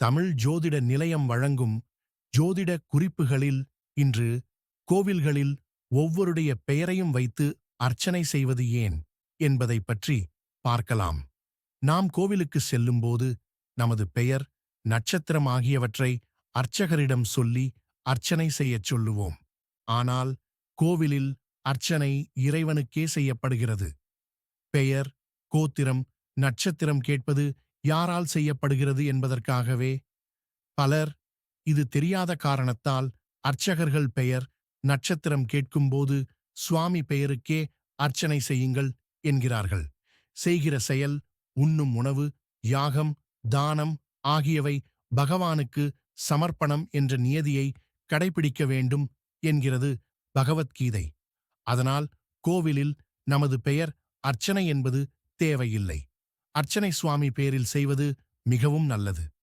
தமிழ் ஜோதிட நிலையம் வழங்கும் ஜோதிட குறிப்புகளில் இன்று கோவில்களில் ஒவ்வொருடைய பெயரையும் வைத்து அர்ச்சனை செய்வது ஏன் என்பதைப் பற்றி பார்க்கலாம். நாம் கோவிலுக்கு செல்லும்போது நமது பெயர், நட்சத்திரம் ஆகியவற்றை அர்ச்சகரிடம் சொல்லி அர்ச்சனை செய்யச் சொல்லுவோம். ஆனால் கோவிலில் அர்ச்சனை இறைவனுக்கே செய்யப்படுகிறது. பெயர், கோத்திரம், நட்சத்திரம் கேட்பது யாரால் செய்யப்படுகிறது என்பதற்காகவே. பலர் இது தெரியாத காரணத்தால் அர்ச்சகர்கள் பெயர், நட்சத்திரம் கேட்கும்போது சுவாமி பெயருக்கே அர்ச்சனை செய்யுங்கள் என்கிறார்கள். செய்கிற செயல், உண்ணும் உணவு, யாகம், தானம் ஆகியவை பகவானுக்கு சமர்ப்பணம் என்ற நியதியை கடைபிடிக்க வேண்டும் என்கிறது பகவத்கீதை. அதனால் கோவிலில் நமது பெயர் அர்ச்சனை என்பது தேவையில்லை. அர்ச்சனை சுவாமி பேரில் செய்வது மிகவும் நல்லது.